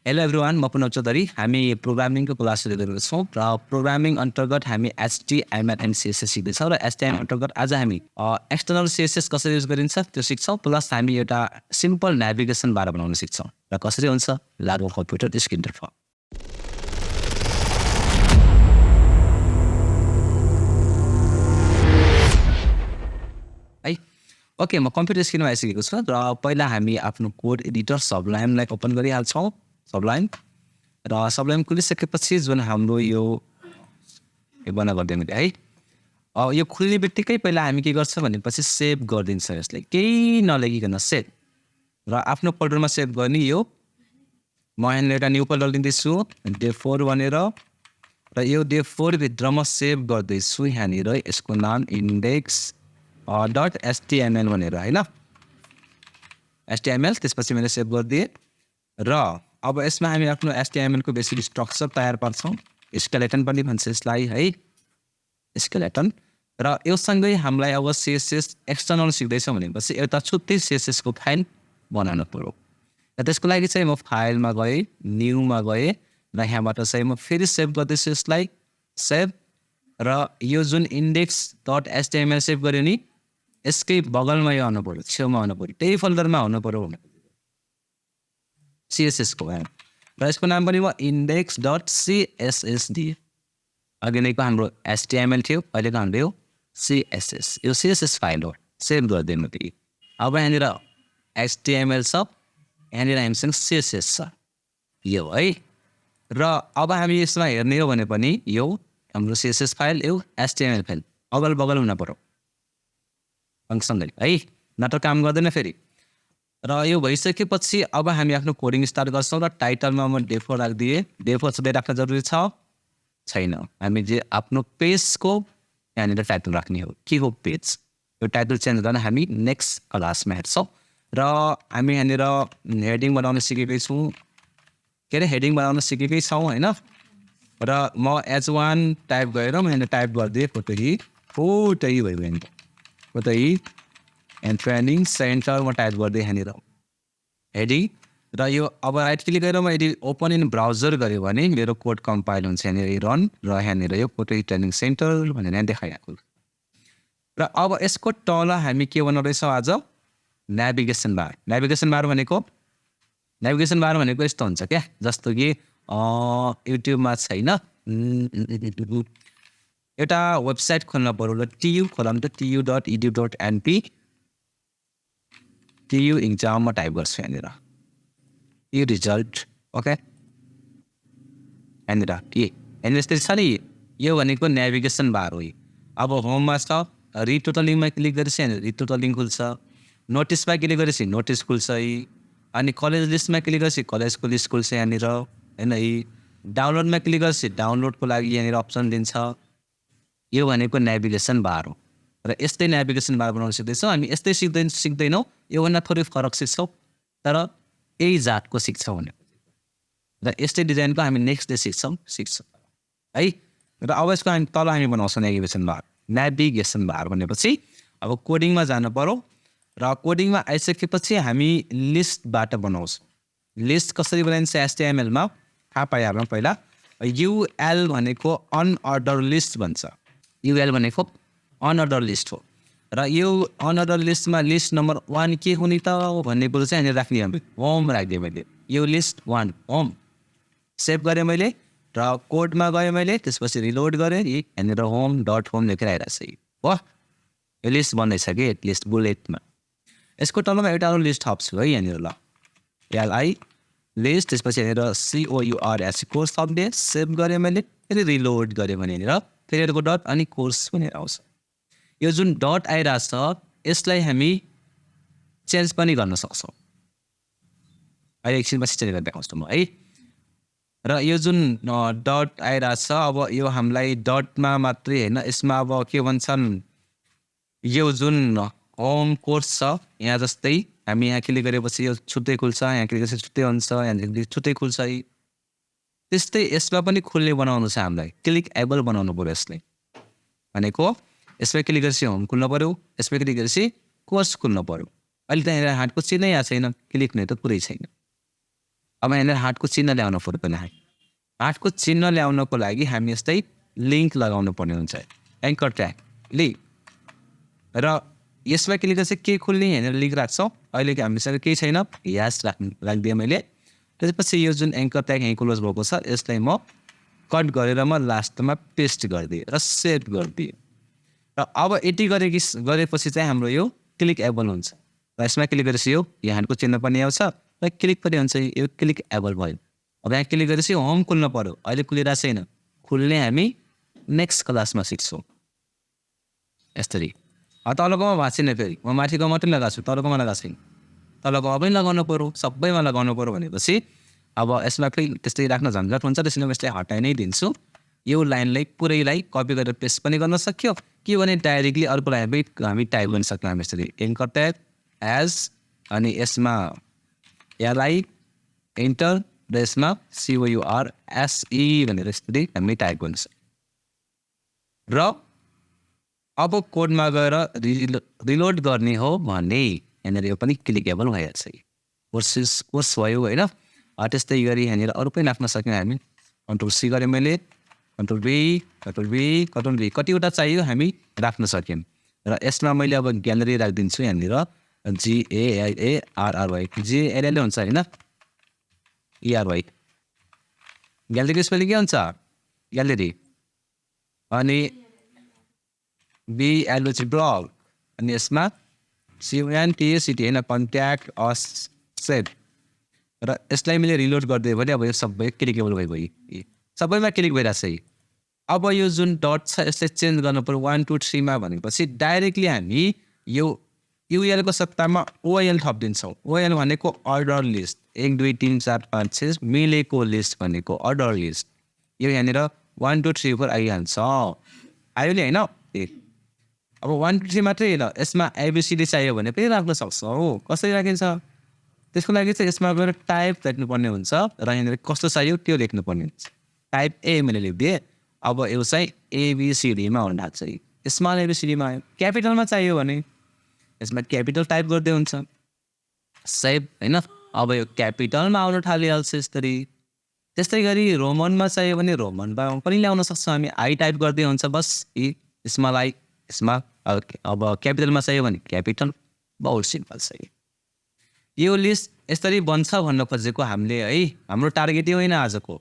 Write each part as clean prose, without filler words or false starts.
Hello everyone, म पुनः चौधरी। हामी प्रोग्रामिङको क्लास लिइरहेको छौँ र प्रोग्रामिङ अन्तर्गत हामी HTML एन्ड CSS सिक्दैछौँ र HTML अन्तर्गत आज हामी एक्सटर्नल CSS कसरी युज गरिन्छ त्यो सिक्छौँ, प्लस हामी एउटा सिम्पल नेभिगेसन बार बनाउन सिक्छौँ। र कसरी हुन्छ लागु कम्प्युटर स्क्रिनतर्फ। है ओके, म कम्प्युटर स्क्रिनमा आइसकेको छु र पहिला हामी आफ्नो कोड एडिटर सबलाइमलाई ओपन गरिहाल्छौँ। सबलाइम र सबलाइम खुलिसकेपछि जुन हाम्रो यो बना गरिदियो मैले है। यो खुल्ने बित्तिकै पहिला हामी के गर्छ भनेपछि सेभ गरिदिन्छ। यसलाई केही नलेगिकन सेभ र आफ्नो फोल्डरमा सेभ गर्ने। यो म यहाँनिर एउटा न्यू फोल्डर लिँदैछु Day-04 भनेर र यो Day-04 भित्रमा सेभ गर्दैछु। यहाँनिर यसको नाम index.html भनेर होइन, HTML। त्यसपछि मैले सेभ गरिदिएँ र अब यसमा हामी आफ्नो HTML को बेसिक स्ट्रक्चर तयार पार्छौँ। स्केलेटन पनि भन्छ यसलाई है, स्केलेटन। र यो सँगै हामीलाई अब CSS एक्सटर्नल सिक्दैछौँ भनेपछि एउटा छुट्टै CSS को फाइल बनाउनु पर्यो। र त्यसको लागि चाहिँ म फाइलमा गएँ, न्यूमा गएँ र यहाँबाट चाहिँ म फेरि सेभ गर्दैछु यसलाई, सेभ। र यो जुन index.html सेभ गर्यो नि यसकै बगलमा यो आउनु पर्यो, छेउमा आउनु पर्यो, त्यही फोल्डरमा आउनु पर्यो CSS को। र यसको नाम पनि म index.css दिएँ। अघि नैको हाम्रो HTML थियो, अहिलेको हाम्रो यो CSS, यो CSS फाइल हो। सेभ गरिदिएँ मैले। अब यहाँनिर HTML छ, यहाँनिर हामीसँग CSS छ यो है। र अब हामी यसमा हेर्ने हो भने पनि यो हाम्रो CSS फाइल, यो HTML फाइल अगल बगल हुन पर्यो सँगसँगै है, नत्र काम गर्दैन फेरि। र यो भइसकेपछि अब हामी आफ्नो कोडिङ स्टार्ट गर्छौँ र टाइटलमा म Day-04 राखिदिएँ। Day-04 सधैँ राख्न जरुरी छ छैन? हामी जे आफ्नो पेजको यहाँनिर टाइटल राख्ने हो। के हो पेज? यो टाइटल चेन्ज गर्न हामी नेक्स्ट क्लासमा हेर्छौँ। र हामी यहाँनिर हेडिङ बनाउन सिकेकै छौँ, के अरे हेडिङ बनाउन सिकेकै छौँ होइन। र म H1 टाइप गरेर म यहाँनिर टाइप गरिदिएँ कोटही भयो यहाँनिर कोटही एन्ड ट्रेनिङ सेन्टर म टाइप गरिदिएँ यहाँनिर हेडिङ। र यो अब राइट क्लिक गरेर म यदि ओपन इन ब्राउजर गऱ्यो भने मेरो कोड कम्पाइल हुन्छ यहाँनिर रन, र यहाँनिर यो कोटही ट्रेनिङ सेन्टर भनेर यहाँ देखाइहाल्छ। र अब यसको तल हामी के बनाउँदैछौँ आज? नेभिगेसन बार। नेभिगेसन बार भनेको यस्तो हुन्छ क्या, जस्तो कि युट्युबमा छैन, एउटा वेबसाइट खोल्न पर्यो। ल TU खोलाम त tu.edu.np, TU इक्जाम म टाइप गर्छु यहाँनिर, यो रिजल्ट ओके यहाँनिर यस्तै छ नि। यो भनेको नेभिगेसन बार हो। अब होममा छ, रिटोटलिङमा क्लिक गरेपछि यहाँनिर रिटोटलिङ खुल्छ, नोटिसमा क्लिक गरेपछि नोटिस खुल्छ है, अनि कलेज लिस्टमा क्लिक गरेपछि कलेजको लिस्ट खुल्छ यहाँनिर होइन है। डाउनलोडमा क्लिक गरेपछि डाउनलोडको लागि यहाँनिर अप्सन दिन्छ। यो भनेको नेभिगेसन बार हो। र यस्तै नेभिगेसन बार बनाउन सिक्दैछौँ हामी। यस्तै सिक्दैनौँ, योभन्दा थोरै फरक सिक्छौँ, तर यही जातको सिक्छौँ भने। र यस्तै डिजाइनको हामी नेक्स्ट डे सिक्छौँ है। र अब यसको हामी तल हामी बनाउँछौँ नेभिगेसन बार भनेपछि अब कोडिङमा जानु पर्यो। र कोडिङमा आइसकेपछि हामी लिस्टबाट बनाउँछौँ। लिस्ट कसरी बनाइन्छ HTML मा थाहा पाइहाल्नु पहिला। UL भनेको अनअर्डर लिस्ट भन्छ। UL भनेको अनअर्डर लिस्ट हो। र यो अनअर्डर लिस्टमा लिस्ट नम्बर 1 के हुने त भन्ने कुरो चाहिँ यहाँनिर राख्ने हामी होम राखिदिएँ मैले। यो लिस्ट 1 होम सेभ गरेँ मैले र कोडमा गएँ मैले, त्यसपछि रिलोड गरेँ, यहाँनिर home.home लेखेर आइरहेछ हो। यो लिस्ट बन्दैछ कि लिस्ट बुलेटमा। यसको तलमा एउटा अरू लिस्ट थप्छु है यहाँनिर, ल LI लिस्ट, त्यसपछि यहाँनिर COURS कोर्स थप्ने, सेभ गरेँ मैले, फेरि रिलोड गरेँ भने यहाँनिर फेरि अर्को डट अनि कोर्स भनेर आउँछ। यो जुन डट आइरहेछ यसलाई हामी चेन्ज पनि गर्न सक्छौँ। अहिले एकछिनपछि चेन्ज गरेर देखाउँछु म है। र यो जुन डट आइरहेछ अब यो हामीलाई डटमा मात्रै होइन, यसमा अब के भन्छन्, यो जुन होम कोर्स छ यहाँ जस्तै हामी यहाँ क्लिक गरेपछि यो छुट्टै खुल्छ, यहाँ क्लिक गरेपछि छुट्टै हुन्छ, यहाँ छुट्टै खुल्छ है। त्यस्तै यसमा पनि खुल्ने बनाउनु छ हामीलाई, क्लिक एबल बनाउनु पर्यो यसलाई। भनेको यसमा क्लिक गरेपछि होम खुल्न पर्यो, यसमा क्लिक गरेपछि कोर्स खुल्न पर्यो। अहिले त यहाँ हातको चिन्है यहाँ छैन, क्लिक नै त पुरै छैन। अब यहाँनिर हार्टको चिन्ह ल्याउनु पर्दैन। हार्टको चिन्ह ल्याउनको लागि हामी यस्तै लिङ्क लगाउनु पर्ने हुन्छ, एङ्कर ट्याग लिङ्क। र यसमा क्लिक गरेर चाहिँ के खुल्ने यहाँनिर लिङ्क राख्छौँ। अहिलेको हामीसँग केही छैन, यास राखिदिएँ मैले। त्यसपछि यो जुन एङ्कर ट्याग यहीँ क्लोज भएको छ यसलाई म कट गरेर म लास्टमा पेस्ट गरिदिएँ र सेभ गरिदिएँ। र अब यति गरेपछि चाहिँ हाम्रो यो क्लिक एबल हुन्छ। र यसमा क्लिक गरेपछि यो हार्टको चिन्ह पनि आउँछ र क्लिक पनि हुन्छ, यो क्लिक एबल भयो। अब यहाँ क्लिक गरेपछि होम खुल्न पऱ्यो, अहिले खुलिरहेको छैन, खुल्ने हामी नेक्स्ट क्लासमा सिक्छौँ यसरी। तलकोमा भएको छैन, फेरि म माथिको मात्रै लगाएको छु, तलकोमा लगाएको छैन। तलकोमा पनि लगाउनु पऱ्यो, सबैमा लगाउनु पऱ्यो भनेपछि अब यसमा पनि त्यस्तै राख्न झन्झट हुन्छ, त्यसैले म यसलाई हटाइ नै दिन्छु। यो लाइनलाई पुरैलाई कपी गरेर पेस्ट पनि गर्न सक्यो कि भने डाइरेक्टली अर्को लाइन हामी टाइप गर्न सक्छौँ। हामी यसरी एङ्कर ट्याग एज अनि यसमा एलआई इन्टर र यसमा COURSE भनेर यसरी हामी टाइप गर्न सक्छौँ। र अब कोडमा गएर रिलोड गर्ने हो भने यहाँनिर यो पनि क्लिकेबल भइहाल्छ, कोर्स भयो होइन। त्यस्तै गरी यहाँनिर अरू पनि राख्न सक्यौँ हामी। कन्ट्रोल C गरेँ मैले, कन्ट्रोल V कतिवटा चाहियो हामी राख्न सक्यौँ। र यसमा मैले अब ग्यालेरी राखिदिन्छु, यहाँनिर GALARY GALLY हुन्छ होइन, ERY ग्यालेरी स्पेलिङ के हुन्छ ग्यालेरी, अनि BLOG ब्लग, अनि यसमा CONTACT होइन कन्ट्याक्ट अस सेभ। र यसलाई मैले रिलोड गरिदिएँ भने अब यो सबै क्लिकेबल भयो, सबैमा क्लिक भइरहेछ। अब यो जुन डट छ यसलाई चेन्ज गर्नु पऱ्यो 1 2 3 मा भनेपछि डाइरेक्टली हामी यो UL को सट्टामा OL थपिदिन्छौँ। OL भनेको अर्डर लिस्ट, 1 2 3 4 5 6 मिलेको लिस्ट भनेको अर्डर लिस्ट। यो यहाँनिर 1 2 3 4 आइहाल्छ, आयो नि होइन। अब 1 2 3 मात्रै होइन, यसमा ABCD चाहियो भने पनि राख्न सक्छौँ। कसरी राखिन्छ त्यसको लागि चाहिँ यसमा गएर टाइप लेख्नुपर्ने हुन्छ र यहाँनिर कस्तो चाहियो त्यो लेख्नुपर्ने हुन्छ। टाइप A मैले लेखिदिएँ। अब यो चाहिँ ABCD मा आउनु लाग्छ, स्मल ABCD मा आयो। क्यापिटलमा चाहियो भने यसमा क्यापिटल टाइप गर्दै हुन्छ, सेभ होइन। अब यो क्यापिटलमा आउन थालिहाल्छ यसरी। त्यस्तै गरी रोमनमा चाहियो भने रोमनमा पनि ल्याउन सक्छौँ हामी, आई टाइप गर्दै हुन्छ बस, स्मल आई स्मल। अब क्यापिटलमा चाहियो भने क्यापिटल, बहुत सिम्पल छ। यो लिस्ट यसरी बन्छ भन्न खोजेको हामीले है, हाम्रो टार्गेटै होइन आजको।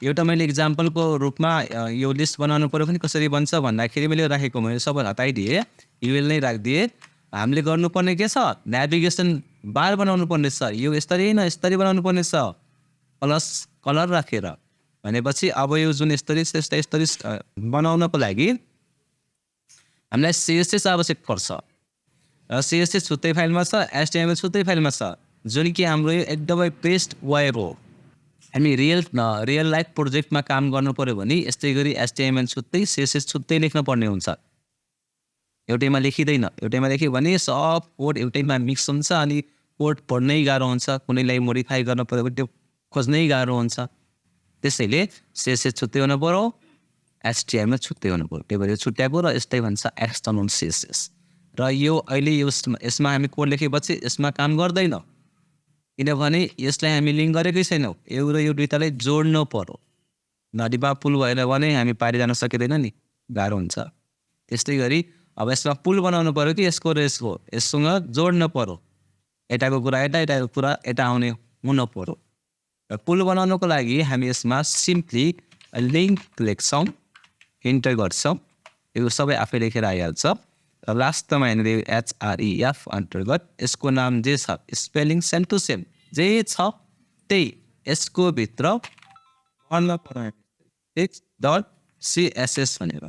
एउटा मैले इक्जाम्पलको रूपमा यो लिस्ट बनाउनु पऱ्यो भने कसरी बन्छ भन्दाखेरि मैले राखेको, मैले सबै हटाइदिएँ, UL नै राखिदिएँ। हामीले गर्नुपर्ने के छ, नेभिगेसन बार बनाउनु पर्ने छ। यो यसरी होइन, यसरी बनाउनु पर्ने छ, प्लस कलर राखेर। भनेपछि अब यो जुन यसरी बनाउनको लागि हामीलाई CSS आवश्यक पर्छ। CSS छुट्टै फाइलमा छ, HTML छुट्टै फाइलमा छ, जुन कि हाम्रो यो एकदमै बेस्ट वेब हो। हामी रियल लाइफ प्रोजेक्टमा काम गर्नु पऱ्यो भने यस्तै गरी HTML छुट्टै CSS छुट्टै लेख्न पर्ने हुन्छ। एउटैमा लेखिँदैन, एउटैमा लेख्यो भने सब कोड एउटैमा मिक्स हुन्छ, अनि कोड पढ्नै गाह्रो हुन्छ, कुनैलाई मोडिफाई गर्न पऱ्यो भने त्यो खोज्नै गाह्रो हुन्छ। त्यसैले CSS छुट्टै हुनु पऱ्यो, HTML छुट्टै हुनु पऱ्यो, त्यही भएर यो छुट्याएको र यस्तै भन्छ एक्सटर्नल CSS। र यो अहिले यसमा हामी कोड लेखेपछि यसमा काम गर्दैन, किनभने यसलाई हामी लिङ्क गरेकै छैनौँ। यो र यो दुइटालाई जोड्नु पऱ्यो, नदीमा पुल भएन भने हामी पारि जान सकिँदैन नि, गाह्रो हुन्छ। त्यस्तै गरी अब यसमा पुल बनाउनु पऱ्यो कि यसको र यससँग जोड्नु पऱ्यो, यताको कुरा यता, यताको कुरा यता आउने हुनु पऱ्यो। र पुल बनाउनको लागि हामी यसमा सिम्पली लिङ्क लेख्छौँ, इन्टर गर्छौँ, यो सबै आफै लेखेर आइहाल्छ। र लास्टमा यहाँनिर HREF अन्तर्गत यसको नाम जे छ, स्पेलिङ सेम टु सेम जे छ त्यही यसको भित्र भर्न पर्यो .CSS भनेर,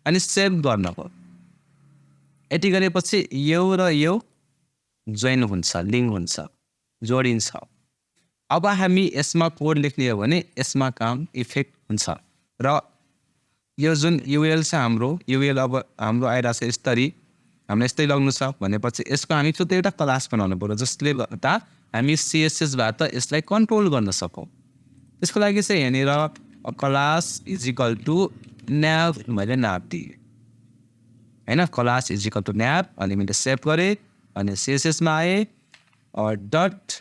अनि सेभ गर्न पर्यो। यति गरेपछि यो र यो जोइन हुन्छ, लिङ्क हुन्छ, जोडिन्छ। अब हामी यसमा कोड लेख्ने हो भने यसमा काम इफेक्ट हुन्छ। र यो जुन UL छ हाम्रो, UL अब हाम्रो आइरहेको छ यसरी, हामीलाई यस्तै लग्नु छ भनेपछि यसको हामी छुट्टै एउटा क्लास बनाउनु पऱ्यो, जसले गर्दा हामी CSSबाट यसलाई कन्ट्रोल गर्न सकौँ। त्यसको लागि चाहिँ यहाँनिर क्लास इजिकल टु न्याभ मैले नाम दिएँ होइन, क्लास इजिकल टु न्याभ, अनि मैले सेभ गरेँ, अनि CSSमा आएँ। डट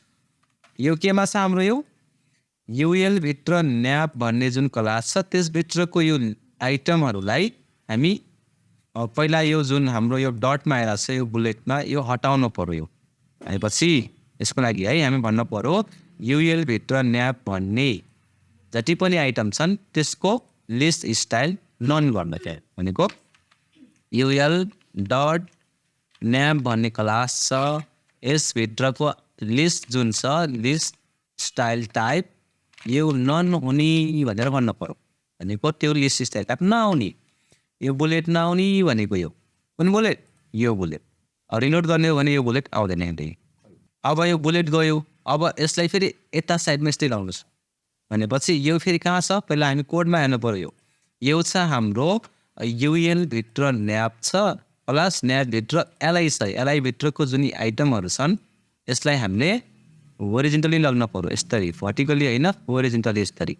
यो केमा छ हाम्रो, यो युएल भित्र न्याप भन्ने जुन क्लास छ त्यसभित्रको यो आइटमहरूलाई हामी पहिला यो जुन हाम्रो यो डटमा आइरहेको छ यो बुलेटमा यो हटाउनु पर्यो यो भनेपछि यसको लागि है हामी भन्नु पर्यो युएल भित्र न्याप भन्ने जति पनि आइटम छन् त्यसको लिस्ट स्टाइल नन गर्न क्या भनेको युएल डट न्याप भन्ने क्लास छ यसभित्रको लिस्ट जुन छ लिस्ट स्टाइल टाइप यो नन हुने भनेर भन्नु पर्यो भनेको त्यो लिस्ट स्टाइल टाइप नआउने यो बुलेट नआउने भनेको यो कुन बुलेट यो बुलेट रिलोड गर्ने हो भने यो बुलेट आउँदैन हेर्दै अब यो बुलेट गयो अब यसलाई फेरि यता साइडमा यस्तै लाउनुहोस् भनेपछि यो फेरि कहाँ छ पहिला हामी कोडमा हेर्नु पर्यो यो छ हाम्रो युएल भित्र न्याप छ प्लस न्याप भित्र एलआई छ एलआई भित्रको जुन आइटमहरू छन् यसलाई हामीले होरिजेन्टली लग्न पर्यो यसरी भर्टिकली होइन होरिजेन्टली यसरी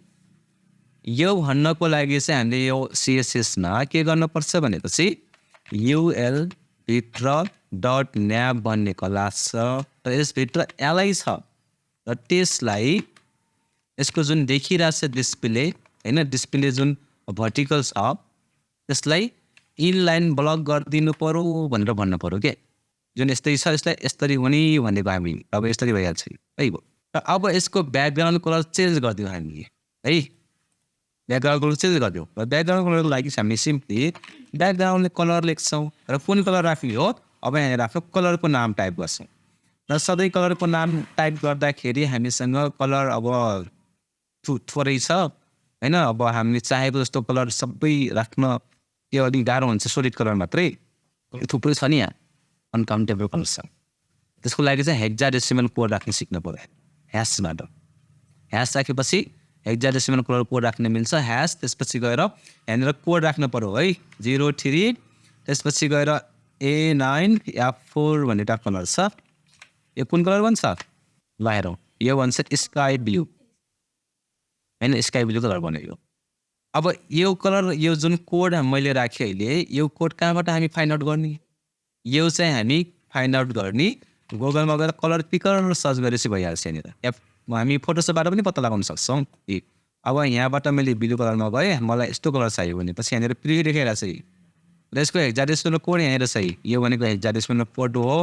यो भन्नको लागि चाहिँ हामीले यो सिएसएसमा के गर्नुपर्छ भनेपछि युएल भित्र डट न्याप भन्ने क्लास छ र यसभित्र एलआई छ र त्यसलाई यसको जुन देखिरहेको छ डिस्प्ले होइन डिस्प्ले जुन भर्टिकल छ त्यसलाई इनलाइन ब्लक गरिदिनु पर्यो भनेर भन्नु पर्यो के जुन यस्तै छ यसलाई यसरी हुने भनेको हामी अब यसरी भइहाल्छ है र अब यसको ब्याकग्राउन्ड कलर चेन्ज गरिदिउँ हामी है ब्याकग्राउन्ड कलर चेन्ज गरिदिउँ र ब्याकग्राउन्ड कलरको लागि हामी सिम्पली ब्याकग्राउन्डले कलर लेख्छौँ र कुन कलर राख्ने हो अब यहाँनिर आफ्नो कलरको नाम टाइप गर्छौँ र सधैँ कलरको नाम टाइप गर्दाखेरि हामीसँग कलर अब थोरै छ होइन अब हामीले चाहेको जस्तो कलर सबै राख्न त्यो अलिक गाह्रो हुन्छ सोलिड कलर मात्रै थुप्रै छ नि यहाँ अनकाउन्टेबल कलर छ त्यसको लागि चाहिँ हेक्साडेसिमल कोड राख्न सिक्नु पर्यो ह्यासबाट ह्यास राखेपछि हेक्साडेसिमल कलर कोड राख्न मिल्छ ह्यास त्यसपछि गएर यहाँनिर कोड राख्नु पर्यो है 03 त्यसपछि गएर A9F4 भन्ने एउटा कलर छ यो कुन कलर भन्छ ल हेरौँ यो भन्छ स्काई ब्लू होइन स्काई ब्लू कलर भन्यो यो अब यो कलर यो जुन कोड मैले राखेँ अहिले यो कोड कहाँबाट हामी फाइन्ड आउट गर्ने यो चाहिँ हामी फाइन्ड आउट गर्ने गुगलमा गएर कलर पिकर सर्च गरेपछि भइहाल्छ यहाँनिर हामी फोटोसपबाट पनि पत्ता लगाउन सक्छौँ अब यहाँबाट मैले ब्लू कलरमा गएँ मलाई यस्तो कलर चाहियो भनेपछि यहाँनिर प्रि देखाइरहेको छ र यसको हेक्साडेसिमल कोड यहाँनिर छ यो भनेको हेक्साडेसिमल कोड हो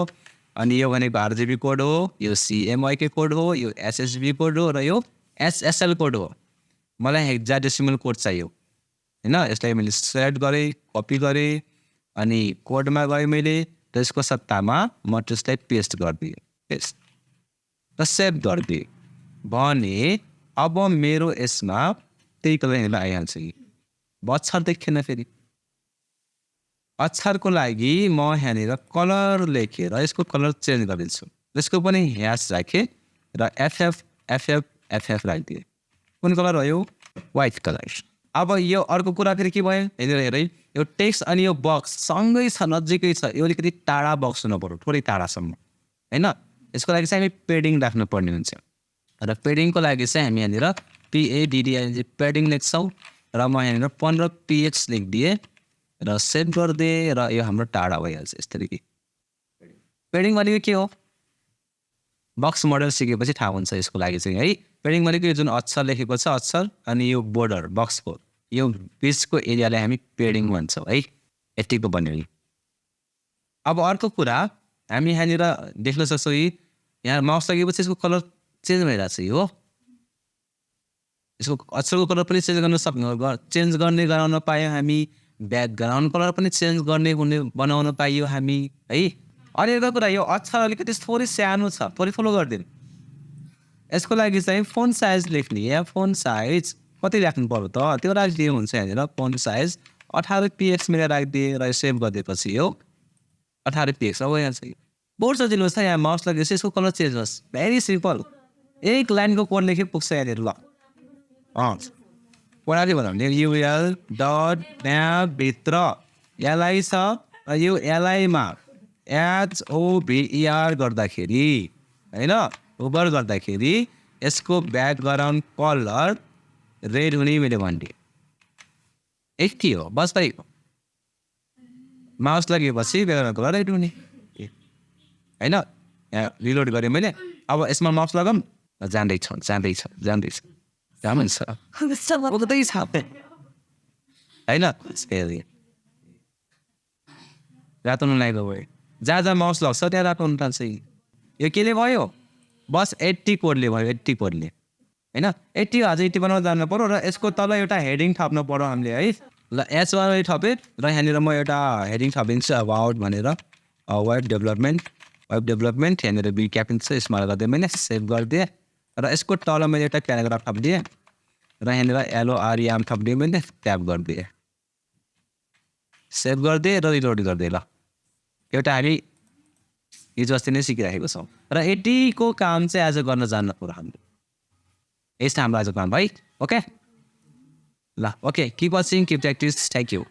अनि यो भनेको आरजिबी कोड हो यो सिएमआईके कोड हो यो एसएसबी कोड हो र यो एसएसएल कोड हो मलाई हेक्साडेसिमल कोड चाहियो होइन यसलाई मैले सेलेक्ट गरेँ कपी गरेँ अनि कोडमा गएँ मैले त्यसको सट्टामा म त्यसलाई पेस्ट गरिदिएँ पेस्ट र सेभ गरिदिएँ भने अब मेरो यसमा त्यही कलर यहाँनिर आइहाल्छ कि अक्षर देखेन फेरि अक्षरको लागि म यहाँनिर कलर लेखेर यसको कलर चेन्ज गरिदिन्छु यसको पनि ह्यास राखेँ र एफएफ राखिदिएँ कुन कलर हो यो व्हाइट कलर अब यो अर्को कुरा फेरि के भयो हेरेर हेरै यो टेक्स्ट अनि यो बक्स सँगै छ नजिकै छ यो अलिकति टाढा बक्स हुनु पर्यो थोरै टाढासम्म होइन यसको लागि चाहिँ हामी पेडिङ राख्नुपर्ने हुन्छ र पेडिङको लागि चाहिँ हामी यहाँनिर PADDING पेडिङ लेख्छौँ र म यहाँनिर 15px लेखिदिएँ र सेभ गरिदिएँ र यो हाम्रो टाढा भइहाल्छ यसरी पेडिङ भनेको के हो बक्स मोडल सिकेपछि थाहा हुन्छ यसको लागि चाहिँ है पेडिङ भनेको यो जुन अक्षर लेखेको छ अक्षर अनि यो बोर्डर बक्सको यो बिचको एरियालाई हामी पेडिङ भन्छौँ है यतिको बन्यो अब अर्को कुरा हामी यहाँनिर देख्न सक्छौँ यहाँ माउस लगेपछि यसको कलर चेन्ज भइरहेको छ हो यसको अक्षरको कलर पनि चेन्ज गर्न चेन्ज गर्ने गराउन पायौँ हामी ब्याकग्राउन्ड कलर पनि चेन्ज गर्ने हुने बनाउन पाइयो हामी है अनि एउटा कुरा यो अक्षर अलिकति थोरै सानो छ थोरै ठुलो गरिदिनु यसको लागि चाहिँ फोन्ट साइज लेख्ने या फोन्ट साइज कति राख्नु पर्यो त त्यो राखिदिए हुन्छ यहाँनिर फोन्ट साइज 18px मिलेर राखिदिएँ र सेभ गरिदिएपछि यो 18px अब यहाँ चाहिँ बोर्ड सजिलो छ यहाँ माउस लगेपछि यसको कलर चेन्ज होस् भेरी सिम्पल एक लाइनको कोड लेखे पुग्छ यहाँनिर ल कोडाले भन्यो भने युएल डट न्याप भित्र एलआई छ र यो एलआईमा HOVER गर्दाखेरि होइन ओभर गर्दाखेरि यसको ब्याकग्राउन्ड कलर रेड हुने मैले भनिदिएँ यति हो बस भाइ माउस लगेपछि ब्याकग्राउन्ड कलर रेड हुने होइन यहाँ रिलोड गरेँ मैले अब यसमा माउस लगाऊँ जाँदैछ राम्रै छ उतै छ होइन रातो नलागेको भयो जहाँ माउस लाग्छ त्यहाँ रातो हुनु थाल्छ यो केले भयो बस 80 कोडले भयो 80 कोडले होइन 80 अझै 80 बनाउन जानु पऱ्यो र यसको तल एउटा हेडिङ थप्नु पऱ्यो हामीले है ल एचवाई थपेँ र यहाँनिर म एउटा हेडिङ थपिदिन्छु अबाउट भनेर वेब डेभलपमेन्ट यहाँनिर बी क्यापिन छ यसमा गरिदिएँ मैले सेभ गरिदिएँ र यसको तल मैले एउटा प्याराग्राफ थपिदिएँ र यहाँनिर एलओआरएम थपिदिएँ मैले ट्याप गरिदिएँ सेभ गरिदिएँ र रिलोड गरिदिएँ ल एउटा हामी हिजो अस्ति नै सिकिराखेको छौँ र 80 को काम चाहिँ आज गर्न जान्न पऱ्यो हामीले यस्तो हाम्रो आज काम है ओके ल okay keep watching keep practice thank you